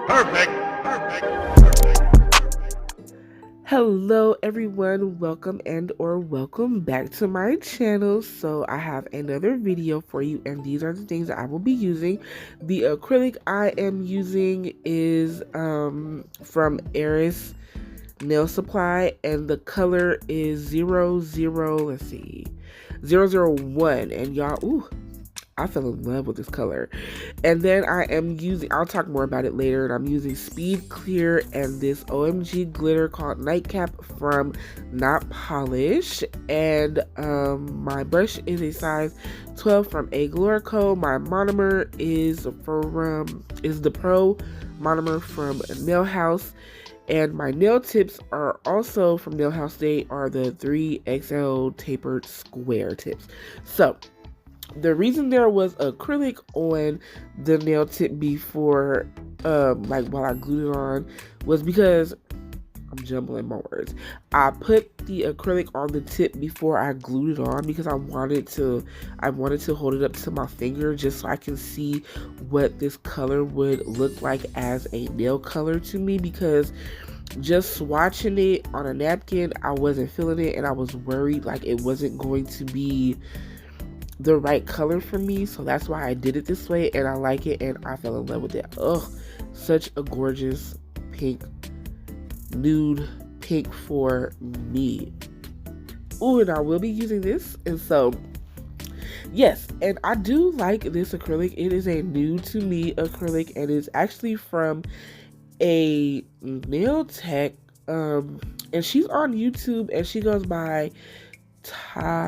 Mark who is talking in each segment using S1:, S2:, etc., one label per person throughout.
S1: Perfect.
S2: Hello everyone, welcome back to my channel. So I have another video for you, and these are the things that I will be using. The acrylic I am using is from Eris Nail Supply, and the color is 001. And y'all, ooh, I fell in love with this color. And then I am using, I'll talk more about it later, and I'm using Speed Clear and this OMG glitter called Nightcap from Not Polish. And my brush is a size 12 from Acrylic. My monomer is the Pro monomer from Nail House. And my nail tips are also from Nail House. They are the 3XL tapered square tips. So the reason there was acrylic on the nail tip before, like while I glued it on, was because I'm jumbling my words. I put the acrylic on the tip before I glued it on because I wanted to hold it up to my finger just so I can see what this color would look like as a nail color to me, because just swatching it on a napkin, I wasn't feeling it, and I was worried like it wasn't going to be the right color for me. So that's why I did it this way, and I like it, and I fell in love with it. Ugh, such a gorgeous pink, nude pink for me. Ooh, and I will be using this. And so yes, and I do like this acrylic. It is a new to me acrylic, and it's actually from a nail tech, and she's on YouTube, and she goes by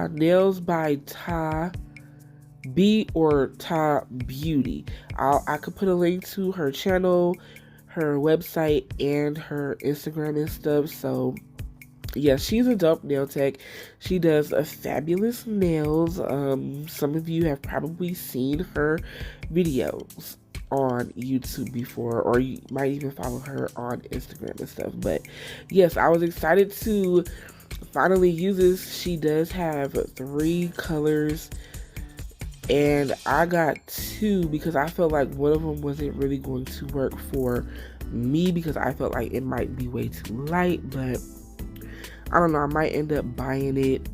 S2: Nails by Ta B or Ta Beauty. I could put a link to her channel, her website, and her Instagram and stuff. So yeah, she's a dope nail tech. She does a fabulous nails. Some of you have probably seen her videos on YouTube before, or you might even follow her on Instagram and stuff. But yes, I was excited to finally use this. She does have 3 colors, and I got 2 because I felt like one of them wasn't really going to work for me because I felt like it might be way too light. But I don't know, I might end up buying it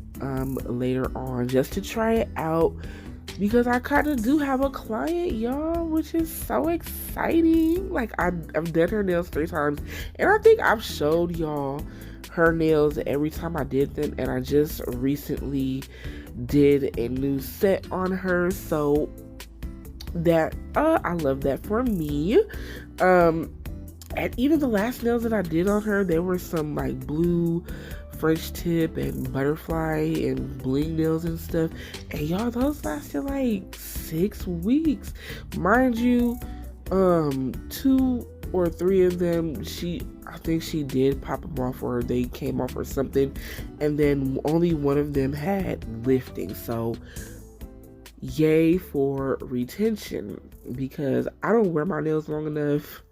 S2: later on just to try it out, because I kind of do have a client, y'all, which is so exciting. Like, I've done her nails 3 times, and I think I've showed y'all her nails every time I did them, and I just recently did a new set on her, so that I love that for me. And even the last nails that I did on her, there were some like blue French tip and butterfly and bling nails and stuff, and y'all, those lasted like 6 weeks, mind you. 2 or 3 of them, I think she did pop them off, or they came off or something, and then only one of them had lifting. So yay for retention, because I don't wear my nails long enough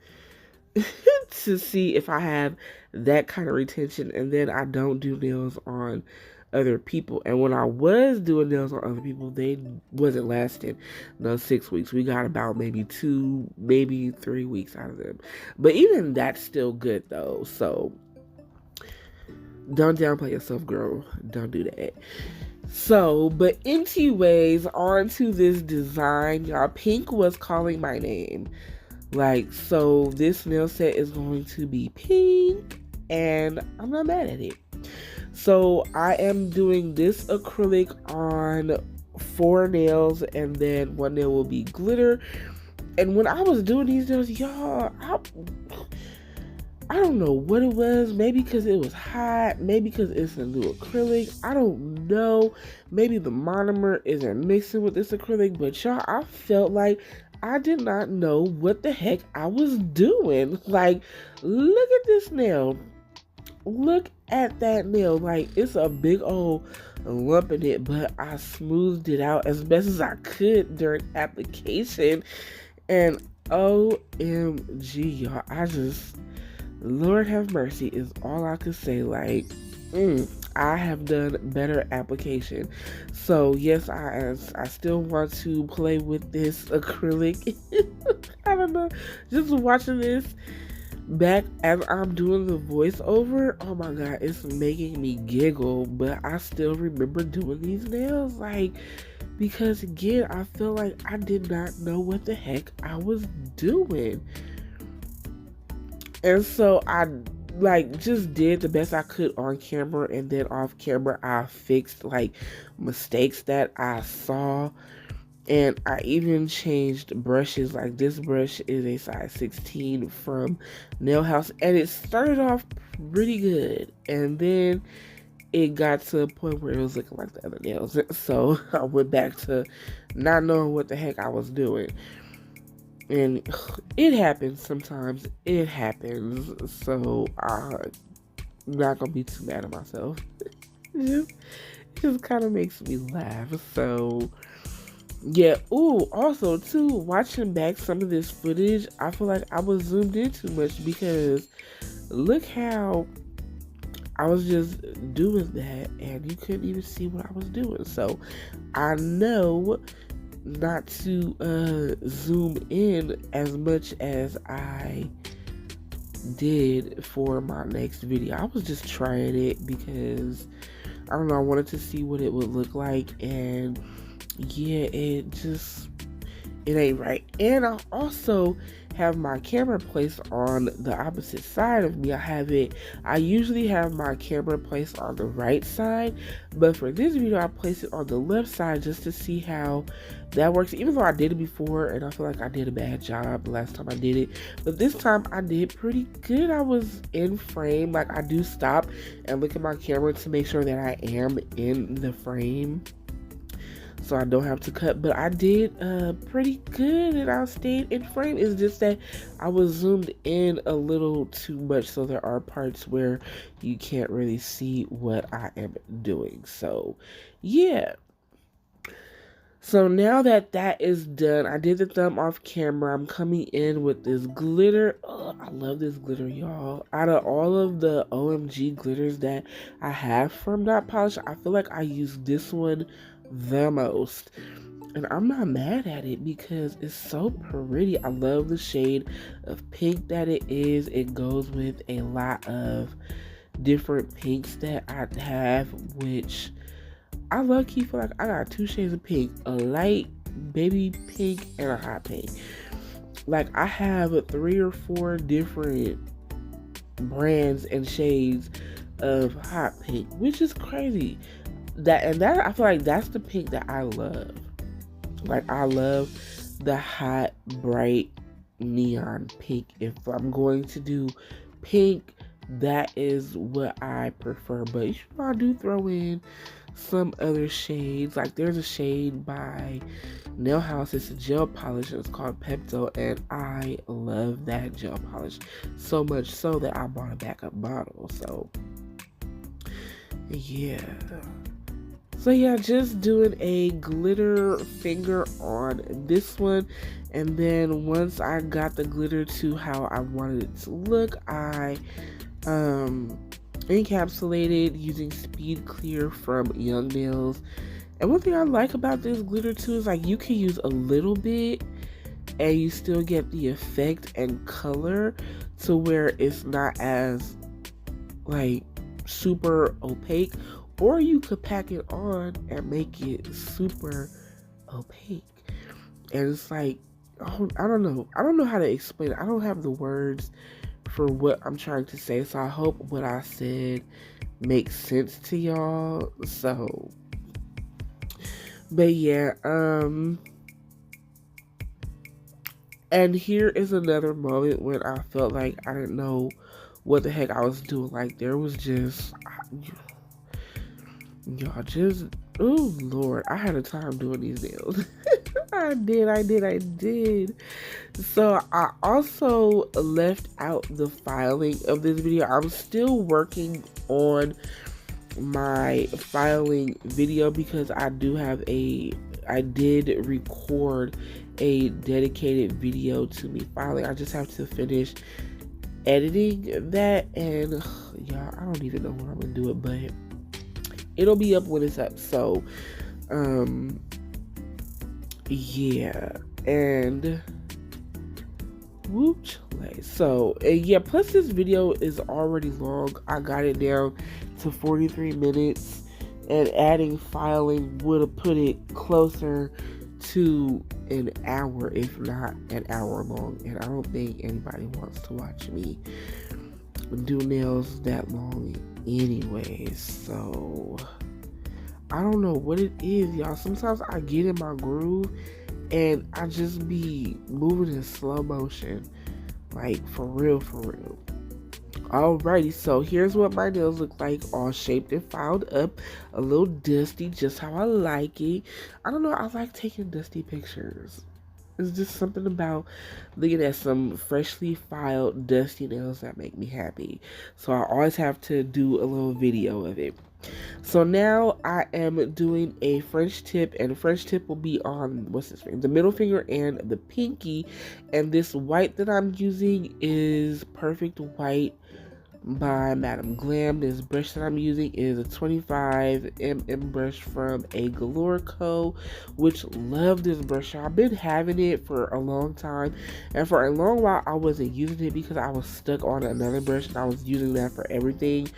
S2: to see if I have that kind of retention, and then I don't do nails on other people. And when I was doing nails on other people, they wasn't lasting 6 weeks. We got about maybe 2, maybe 3 weeks out of them, but even that's still good though. So don't downplay yourself, girl. Don't do that. So, but anyways, on to this design, y'all. Pink was calling my name. Like, so this nail set is going to be pink, and I'm not mad at it. So I am doing this acrylic on 4 nails, and then 1 nail will be glitter. And when I was doing these nails, y'all, I don't know what it was. Maybe because it was hot, maybe because it's a new acrylic, I don't know. Maybe the monomer isn't mixing with this acrylic, but y'all, I felt like I did not know what the heck I was doing. Like, look at this nail. Look at that nail. Like, it's a big old lump in it, but I smoothed it out as best as I could during application. And OMG, y'all, Lord have mercy is all I could say. Like, I have done better application. So yes, I still want to play with this acrylic. I don't know, just watching this back as I'm doing the voiceover, oh my god, it's making me giggle. But I still remember doing these nails, like, because again, I feel like I did not know what the heck I was doing. And so I like just did the best I could on camera, and then off camera I fixed like mistakes that I saw. And I even changed brushes. Like this brush is a size 16 from Nail House, and it started off pretty good, and then it got to a point where it was looking like the other nails. So I went back to not knowing what the heck I was doing. And it happens sometimes. It happens. So I'm not gonna be too mad at myself. it just kind of makes me laugh. So yeah. Ooh, also too, watching back some of this footage, I feel like I was zoomed in too much, because look how I was just doing that and you couldn't even see what I was doing. So I know not to zoom in as much as I did for my next video. I was just trying it because I don't know, I wanted to see what it would look like, and yeah, it ain't right. And I also have my camera placed on the opposite side of me. I usually have my camera placed on the right side, but for this video I placed it on the left side just to see how that works, even though I did it before and I feel like I did a bad job the last time I did it. But this time I did pretty good. I was in frame. Like, I do stop and look at my camera to make sure that I am in the frame, so I don't have to cut. But I did pretty good, and I stayed in frame. It's just that I was zoomed in a little too much, so there are parts where you can't really see what I am doing. So yeah. So now that that is done, I did the thumb off camera. I'm coming in with this glitter. Oh, I love this glitter, y'all. Out of all of the OMG glitters that I have from Dot Polish, I feel like I use this one the most. And I'm not mad at it because it's so pretty. I love the shade of pink that it is. It goes with a lot of different pinks that I have, which I low-key feel like I got 2 shades of pink, a light baby pink and a hot pink. Like, I have 3 or 4 different brands and shades of hot pink, which is crazy. That I feel like that's the pink that I love. Like, I love the hot, bright neon pink. If I'm going to do pink, that is what I prefer. But you know, I do throw in some other shades. Like, there's a shade by Nail House. It's a gel polish and it's called Pepto, and I love that gel polish so much so that I bought a backup bottle. So yeah. So yeah, just doing a glitter finger on this one, and then once I got the glitter to how I wanted it to look, I encapsulated using Speed Clear from Young Nails. And one thing I like about this glitter too is, like, you can use a little bit and you still get the effect and color to where it's not as like super opaque, or you could pack it on and make it super opaque. And it's like, oh, I don't know how to explain it. I don't have the words for what I'm trying to say, so I hope what I said makes sense to y'all. So, but yeah, and here is another moment when I felt like I didn't know what the heck I was doing. Like, there was just, y'all, just, oh Lord, I had a time doing these nails. I did. So I also left out the filing of this video. I'm still working on my filing video because I did record a dedicated video to me filing. I just have to finish editing that, and y'all, I don't even know when I'm gonna do it, but it'll be up when it's up. So yeah, and whoop. So yeah, plus this video is already long. I got it down to 43 minutes, and adding filing would have put it closer to an hour, if not an hour long. And I don't think anybody wants to watch me do nails that long anyways. So I don't know what it is, y'all. Sometimes I get in my groove and I just be moving in slow motion. Like, for real, for real. Alrighty, so here's what my nails look like, all shaped and filed up, a little dusty, just how I like it. I don't know, I like taking dusty pictures. It's just something about looking at some freshly filed dusty nails that make me happy. So I always have to do a little video of it. So now I am doing a French tip, and the French tip will be on, what's this thing? The middle finger and the pinky. And this white that I'm using is Perfect White by Madame Glam. This brush that I'm using is a 25mm brush from A Galore Co., which love this brush. I've been having it for a long time, and for a long while I wasn't using it because I was stuck on another brush and I was using that for everything.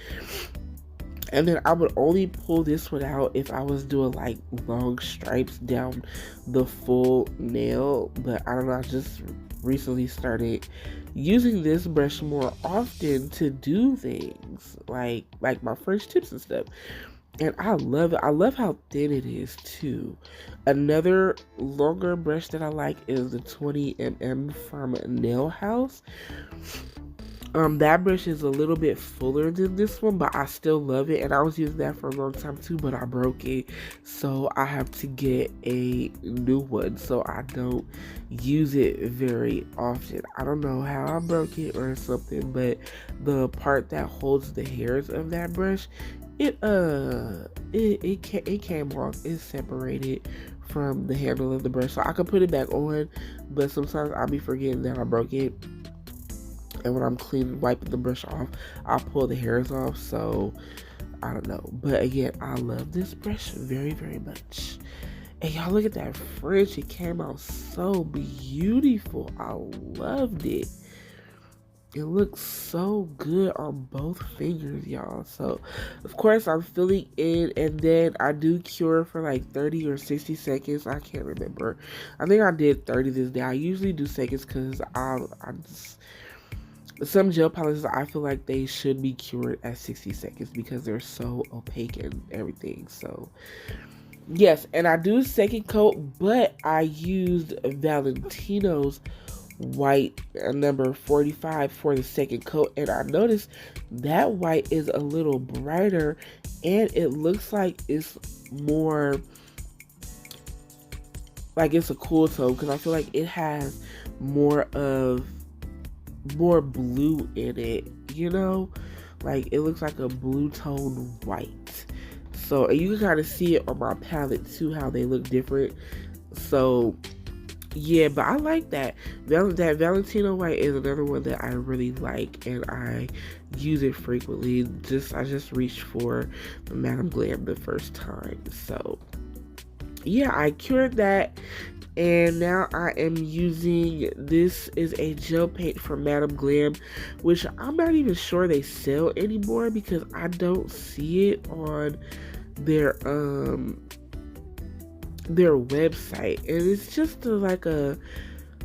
S2: And then I would only pull this one out if I was doing like long stripes down the full nail. But I don't know, I just recently started using this brush more often to do things like my French tips and stuff. And I love it. I love how thin it is too. Another longer brush that I like is the 20mm from Nail House. That brush is a little bit fuller than this one, but I still love it, and I was using that for a long time too, but I broke it, so I have to get a new one, so I don't use it very often. I don't know how I broke it or something, but the part that holds the hairs of that brush, it came off. It's separated from the handle of the brush, so I could put it back on, but sometimes I'll be forgetting that I broke it. And when I'm wiping the brush off, I'll pull the hairs off. So I don't know, but again, I love this brush very, very much. And y'all look at that French. It came out so beautiful. I loved it. It looks so good on both fingers, y'all. So of course I'm filling in, and then I do cure for like 30 or 60 seconds. I can't remember. I think I did 30 this day. I usually do seconds because I just, some gel polishes, I feel like they should be cured at 60 seconds because they're so opaque and everything. So yes, and I do second coat, but I used Valentino's white number 45 for the second coat, and I noticed that white is a little brighter, and it looks like it's more like it's a cool tone because I feel like it has more blue in it, you know, like it looks like a blue tone white. So you can kind of see it on my palette too, how they look different. So yeah, but I like that. That Valentino white is another one that I really like, and I use it frequently. I just reached for the Madame Glam the first time. So yeah, I cured that. And now I am using, this is a gel paint from Madame Glam, which I'm not even sure they sell anymore because I don't see it on their website. And it's just like a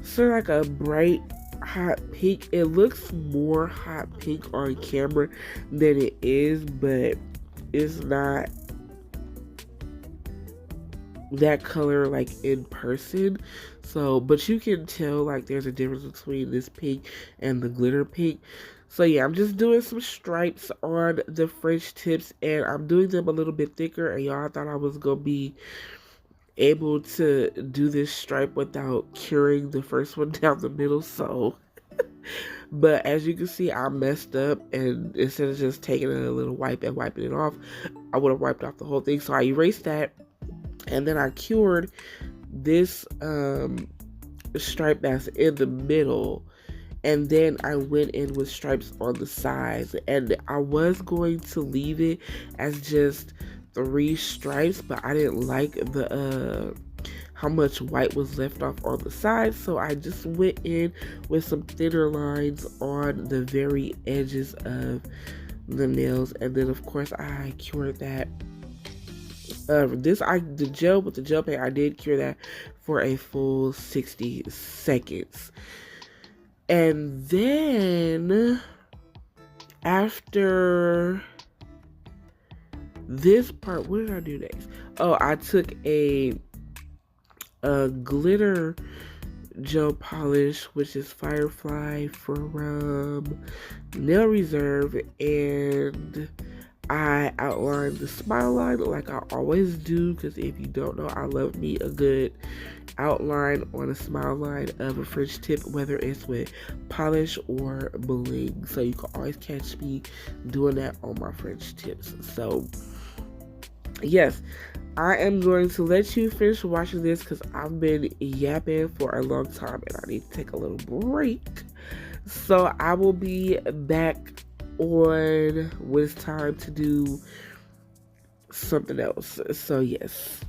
S2: sort of like a bright hot pink. It looks more hot pink on camera than it is, but it's not that color like in person. So but you can tell like there's a difference between this pink and the glitter pink. So yeah, I'm just doing some stripes on the French tips, and I'm doing them a little bit thicker. And y'all, I thought I was gonna be able to do this stripe without curing the first one down the middle, so but as you can see, I messed up, and instead of just taking a little wipe and wiping it off, I would have wiped off the whole thing. So I erased that, and then I cured this stripe that's in the middle, and then I went in with stripes on the sides. And I was going to leave it as just 3 stripes, but I didn't like the how much white was left off on the side, so I just went in with some thinner lines on the very edges of the nails. And then of course I cured that. The gel with the gel paint, I did cure that for a full 60 seconds. And then after this part, what did I do next? Oh, I took a glitter gel polish, which is Firefly from Nail Reserve, and I outlined the smile line like I always do, because if you don't know, I love me a good outline on a smile line of a French tip, whether it's with polish or bling. So you can always catch me doing that on my French tips. So yes, I am going to let you finish watching this because I've been yapping for a long time and I need to take a little break. So I will be back on when it's time to do something else. So yes.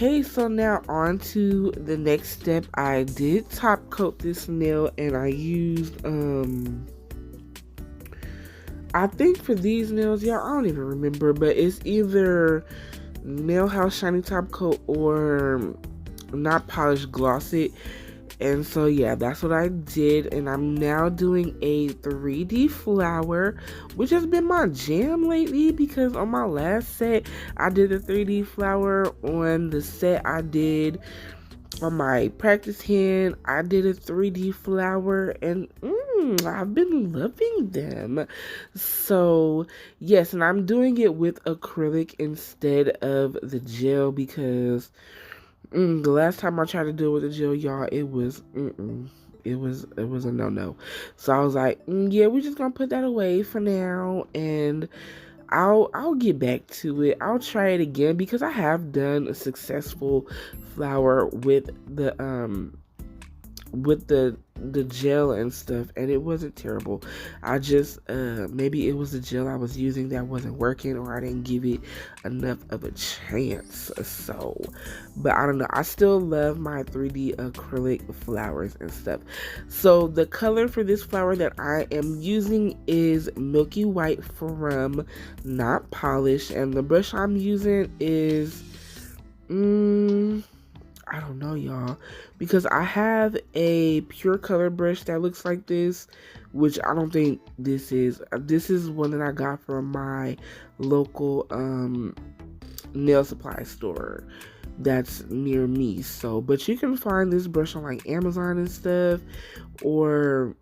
S2: Okay, so now on to the next step. I did top coat this nail, and I used I think for these nails, y'all, I don't even remember, but it's either Nail House Shiny Top Coat or Not Polished Gloss It. And so yeah, that's what I did, and I'm now doing a 3D flower, which has been my jam lately, because on my last set I did a 3D flower. On the set I did on my practice hand, I did a 3D flower, and I've been loving them. So yes, and I'm doing it with acrylic instead of the gel, because the last time I tried to do it with the gel, y'all, it was it was a no. So I was like, yeah, we're just gonna put that away for now, and I'll get back to it. I'll try it again, because I have done a successful flower with the gel and stuff, and it wasn't terrible. I just maybe it was the gel I was using that wasn't working, or I didn't give it enough of a chance. So, but I don't know, I still love my 3D acrylic flowers and stuff. So the color for this flower that I am using is Milky White from Not Polished, and the brush I'm using is I don't know, y'all, because I have a pure color brush that looks like this, which I don't think this is. This is one that I got from my local nail supply store that's near me. So, but you can find this brush on like Amazon and stuff, or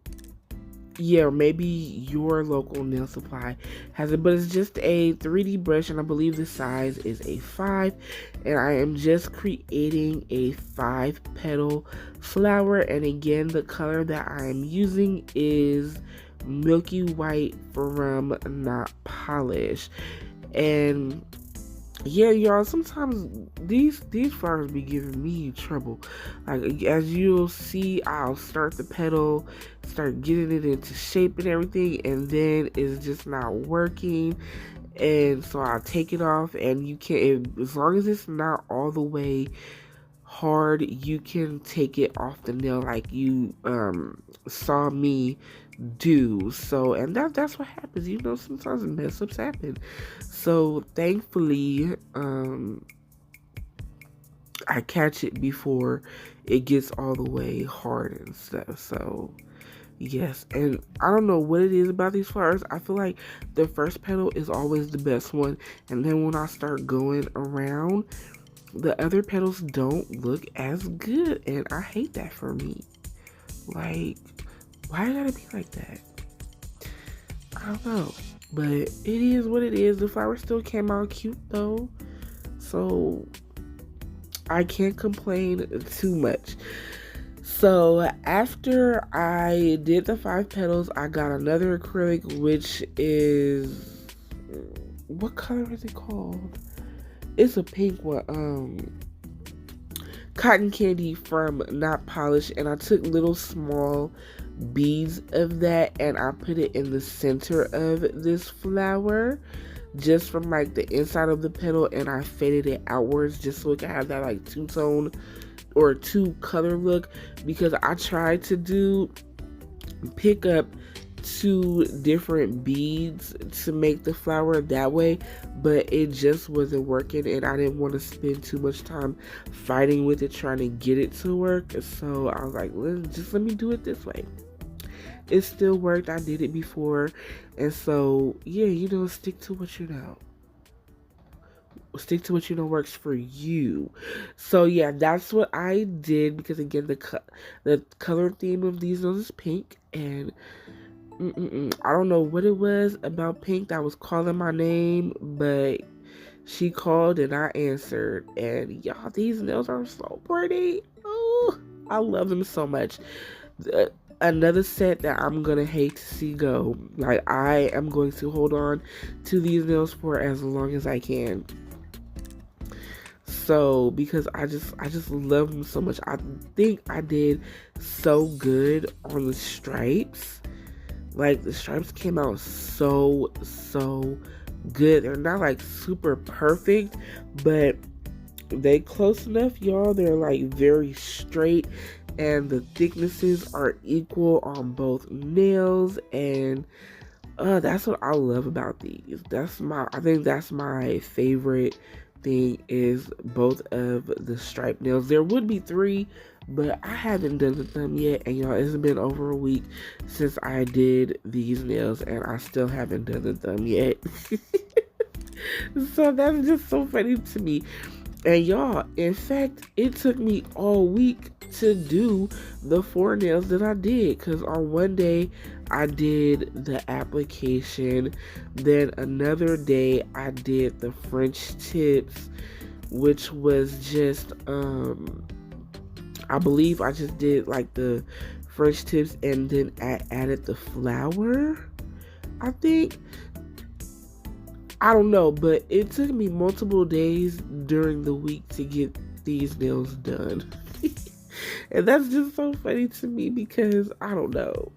S2: yeah, maybe your local nail supply has it, but it's just a 3D brush, and I believe the size is a 5, and I am just creating a 5 petal flower. And again, the color that I am using is Milky White from Not Polished. And yeah, y'all, sometimes these flowers be giving me trouble. Like, as you'll see, I'll start the petal, start getting it into shape and everything, and then it's just not working. And so I'll take it off, and you can't, as long as it's not all the way hard, you can take it off the nail like you saw me do. So, and that's what happens, you know, sometimes mess ups happen. So thankfully I catch it before it gets all the way hard and stuff. So yes, and I don't know what it is about these flowers. I feel like the first petal is always the best one, and then when I start going around, the other petals don't look as good, and I hate that for me. Like, why gotta be like that? I don't know, but it is what it is. The flower still came out cute though, so I can't complain too much. So after I did the 5 petals, I got another acrylic, which is, what color is it called? It's a pink one. Cotton Candy from Not Polished, and I took little small beads of that, and I put it in the center of this flower, just from like the inside of the petal, and I faded it outwards just so it can have that like two-tone or two-color look, because I tried to pick up 2 different beads to make the flower that way, but it just wasn't working, and I didn't want to spend too much time fighting with it trying to get it to work. So I was like, let me do it this way. It still worked. I did it before, and so yeah, you know, stick to what you know. Stick to what you know works for you. So yeah, that's what I did, because again, the color theme of these nails is pink, and I don't know what it was about pink that was calling my name, but she called and I answered. And y'all, these nails are so pretty. Oh, I love them so much. Another set that I'm gonna hate to see go. Like, I am going to hold on to these nails for as long as I can. So, because I just love them so much. I think I did so good on the stripes. Like, the stripes came out so good. They're not like super perfect, but They close enough, y'all. They're like very straight, and the thicknesses are equal on both nails, and that's what I love about these. I think that's my favorite thing, is both of the striped nails. There would be three, but I haven't done the thumb yet, and y'all, it's been over a week since I did these nails, and I still haven't done the thumb yet. So that's just so funny to me. And y'all, in fact, it took me all week to do the 4 nails that I did, because on one day I did the application, then another day I did the French tips, which was just I believe I just did like the French tips, and then I added the flower, I think. I don't know, but it took me multiple days during the week to get these nails done. And that's just so funny to me, because I don't know.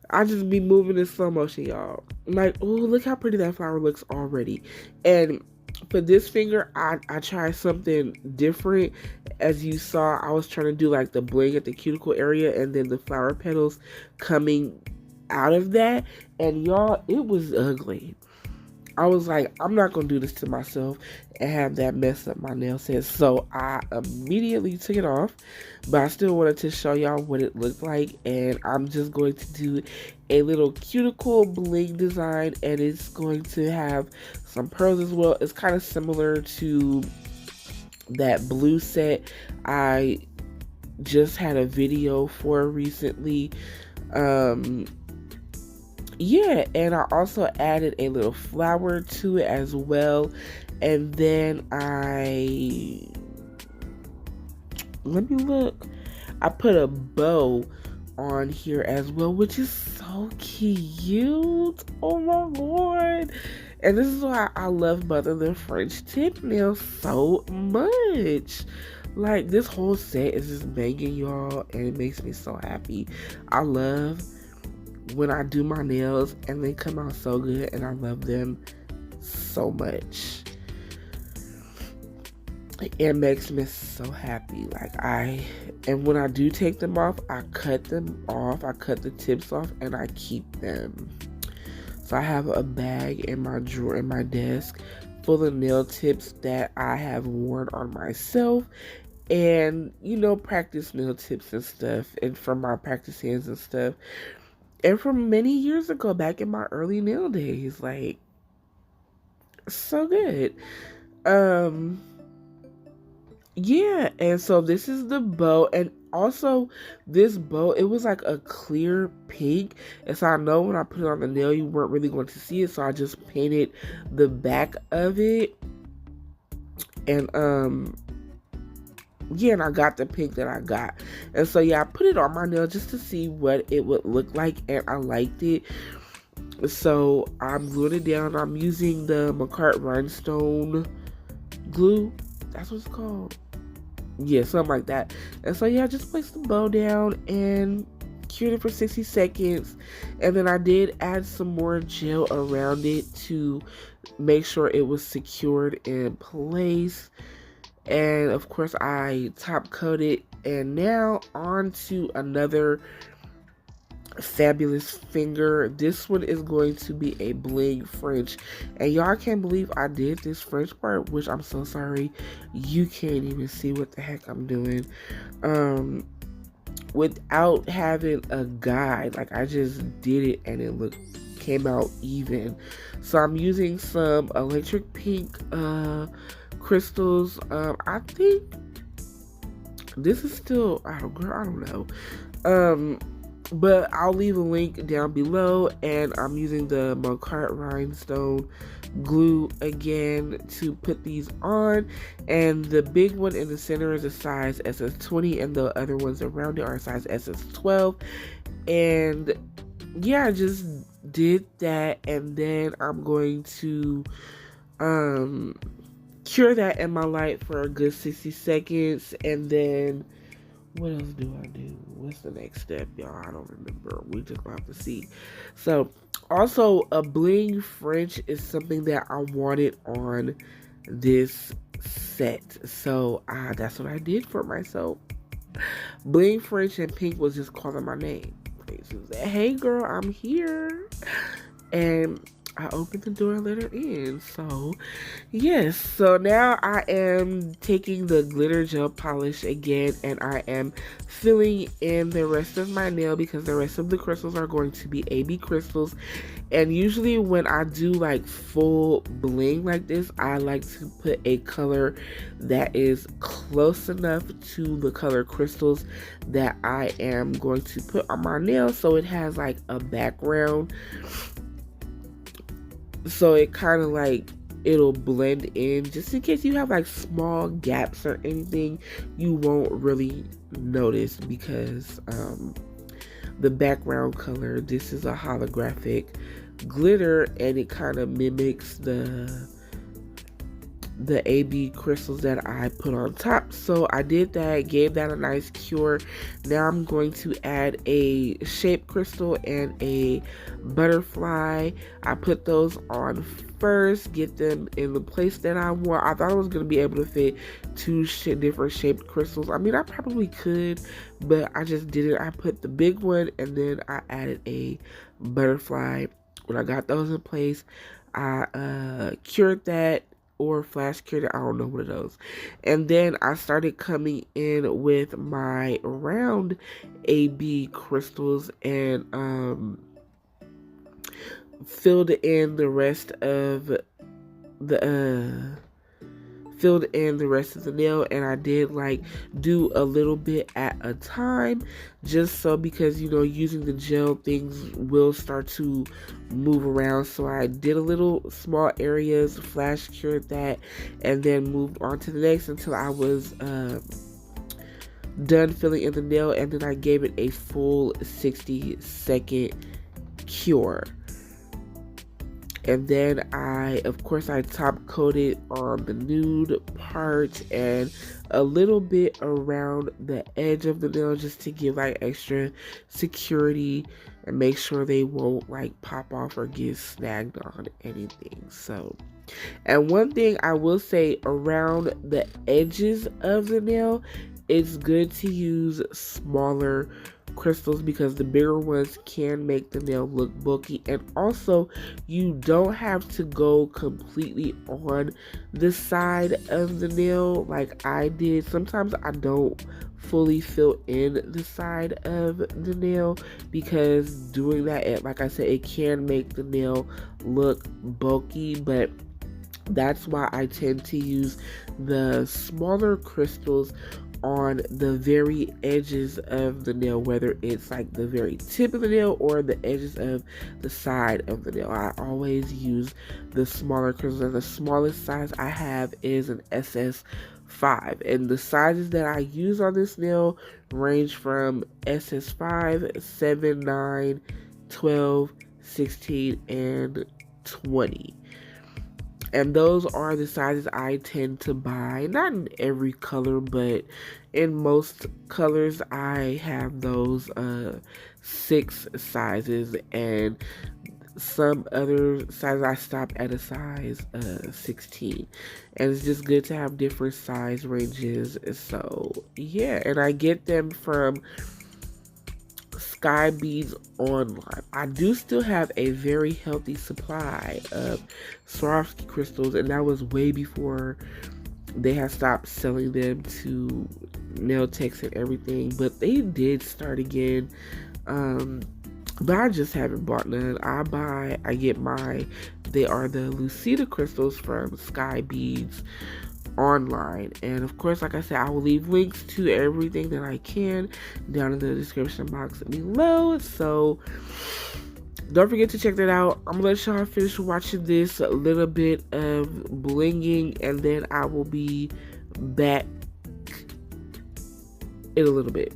S2: I just be moving in slow motion, y'all. I'm like, oh, look how pretty that flower looks already. And for this finger, I tried something different. As you saw, I was trying to do like the bling at the cuticle area, and then the flower petals coming out of that. And y'all, it was ugly. I was like, I'm not going to do this to myself and have that mess up my nail set. So I immediately took it off, but I still wanted to show y'all what it looked like. And I'm just going to do a little cuticle bling design, and it's going to have some pearls as well. It's kind of similar to that blue set I just had a video for recently. Yeah, and I also added a little flower to it as well. And then let me look. I put a bow on here as well, which is so cute. Oh my lord. And this is why I love both of the French tip nails so much. Like, this whole set is just banging, y'all, and it makes me so happy. I love when I do my nails and they come out so good, and I love them so much. It makes me so happy. And when I do take them off, I cut them off. I cut the tips off and I keep them. So I have a bag in my drawer in my desk full of nail tips that I have worn on myself, and practice nail tips and stuff, and from my practice hands and stuff. And from many years ago, back in my early nail days, like, so good. Yeah, and so this is the bow, and also this bow, it was like a clear pink, and so I know when I put it on the nail, you weren't really going to see it, so I just painted the back of it, and yeah, and I got the pink that I got. And so yeah, I put it on my nail just to see what it would look like, and I liked it. So I'm gluing it down. I'm using the McCart rhinestone glue. That's what it's called. Yeah, something like that. And so yeah, I just placed the bow down and cured it for 60 seconds. And then I did add some more gel around it to make sure it was secured in place. And of course I top coated, and now on to another fabulous finger. This one is going to be a bling French, and y'all can't believe I did this French part, which I'm so sorry you can't even see what the heck I'm doing without having a guide. Like, I just did it and it came out even. So I'm using some electric pink crystals. I think this is still, I don't know. But I'll leave a link down below, and I'm using the McCart rhinestone glue again to put these on. And the big one in the center is a size SS20, and the other ones around it are size SS12. And yeah, I just did that, and then I'm going to cure that in my light for a good 60 seconds, and then what else do I do? What's the next step, y'all? I don't remember. We just gonna have to see. So, also, a bling French is something that I wanted on this set. So that's what I did for myself. Bling French and Pink was just calling my name. She was like, hey girl, I'm here. And I opened the door and let her in. So yes, so now I am taking the glitter gel polish again, and I am filling in the rest of my nail because the rest of the crystals are going to be AB crystals. And usually when I do like full bling like this, I like to put a color that is close enough to the color crystals that I am going to put on my nail, so it has like a background, so it kind of like it'll blend in, just in case you have like small gaps or anything, you won't really notice because the background color, this is a holographic glitter, and it kind of mimics the AB crystals that I put on top. So I did that, gave that a nice cure. Now I'm going to add a shape crystal and a butterfly. I put those on first, get them in the place that I want. I thought I was going to be able to fit two different shaped crystals. I mean, I probably could, but I just didn't. I put the big one and then I added a butterfly. When I got those in place, I cured that, or flash cured it, I don't know, one of those. And then I started coming in with my round AB crystals and filled in the rest of the nail, and I did like do a little bit at a time, just so, because you know, using the gel, things will start to move around. So I did a little small areas, flash cured that, and then moved on to the next until I was done filling in the nail, and then I gave it a full 60-second cure. And then I top coated on the nude part and a little bit around the edge of the nail, just to give like extra security and make sure they won't like pop off or get snagged on anything. So, and one thing I will say, around the edges of the nail, it's good to use smaller crystals because the bigger ones can make the nail look bulky. And also, you don't have to go completely on the side of the nail like I did. Sometimes I don't fully fill in the side of the nail because doing that, like I said, it can make the nail look bulky, but that's why I tend to use the smaller crystals on the very edges of the nail, whether it's like the very tip of the nail or the edges of the side of the nail. I always use the smaller crystals, and the smallest size I have is an SS5, and the sizes that I use on this nail range from SS5, 7, 9, 12, 16, and 20. And those are the sizes I tend to buy. Not in every color, but in most colors I have those 6 sizes, and some other sizes I stop at a size 16. And it's just good to have different size ranges. So yeah, and I get them from Sky Beads online. I do still have a very healthy supply of Swarovski crystals, and that was way before they had stopped selling them to nail techs and everything, but they did start again. But I just haven't bought none. They are the Lucida crystals from Sky Beads online, and of course, like I said, I will leave links to everything that I can down in the description box below, so don't forget to check that out. I'm gonna let y'all finish watching this little bit of blinging, and then I will be back in a little bit.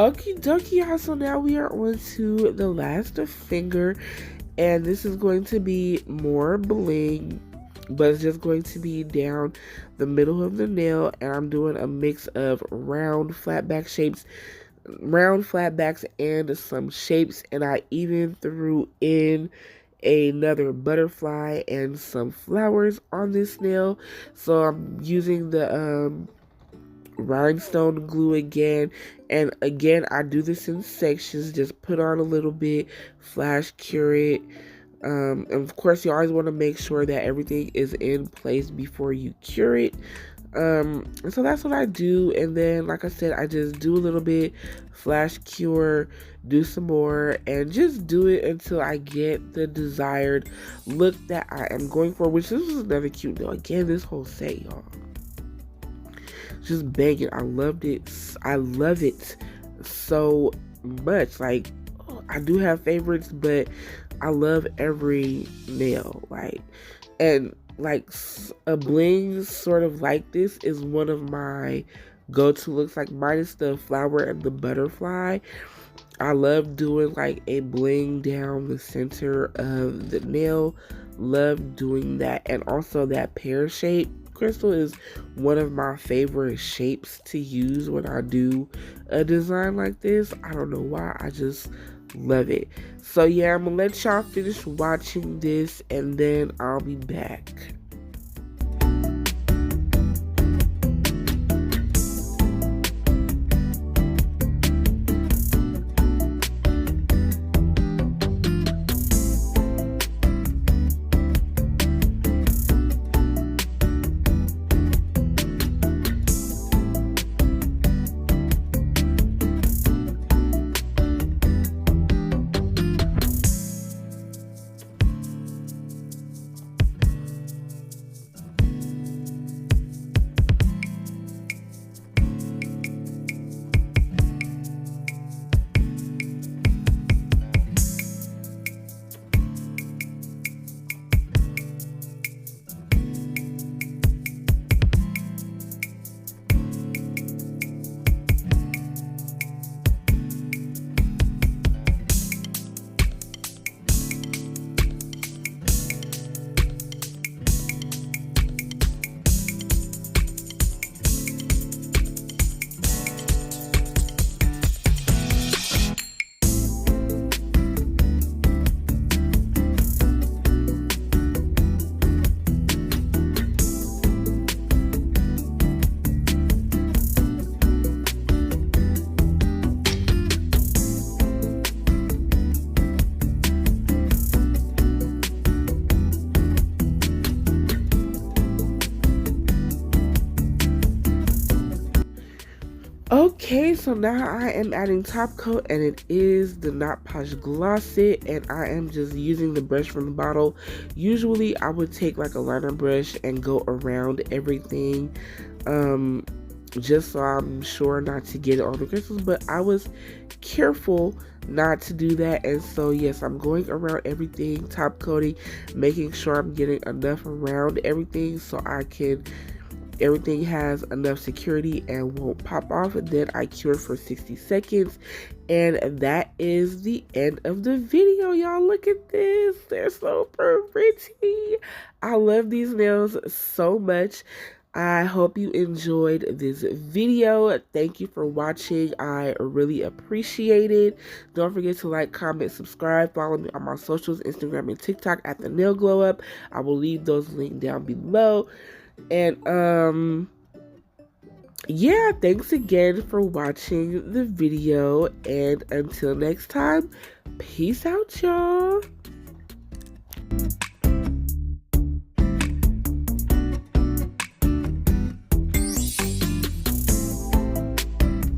S2: Okie dokie, y'all. So now we are on to the last finger, and this is going to be more bling, but it's just going to be down the middle of the nail, and I'm doing a mix of round flatbacks and some shapes, and I even threw in another butterfly and some flowers on this nail. So I'm using the rhinestone glue again, and again I do this in sections. Just put on a little bit, flash cure it, and of course you always want to make sure that everything is in place before you cure it. So that's what I do, and then like I said, I just do a little bit, flash cure, do some more, and just do it until I get the desired look that I am going for, which this is another cute nail. Again, this whole set, y'all, just banging. I loved it. I love it so much. Like, I do have favorites, but I love every nail. And a bling sort of like this is one of my go-to looks, like minus the flower and the butterfly. I love doing like a bling down the center of the nail. Love doing that. And also that pear shape crystal is one of my favorite shapes to use when I do a design like this. I don't know why, I just love it. So yeah, I'm gonna let y'all finish watching this, and then I'll be back. Okay, so now I am adding top coat, and it is the Not Posh Gloss It, and I am just using the brush from the bottle. Usually I would take like a liner brush and go around everything, just so I'm sure not to get it on the crystals, but I was careful not to do that, and so yes, I'm going around everything, top coating, making sure I'm getting enough around everything so everything has enough security and won't pop off. And then I cure for 60 seconds, and that is the end of the video. Y'all, look at this, they're so pretty. I love these nails so much. I hope you enjoyed this video. Thank you for watching. I really appreciate it. Don't forget to like, comment, subscribe. Follow me on my socials, Instagram and TikTok at thenailglowup. I will leave those links down below. And yeah, thanks again for watching the video, and until next time, peace out, y'all.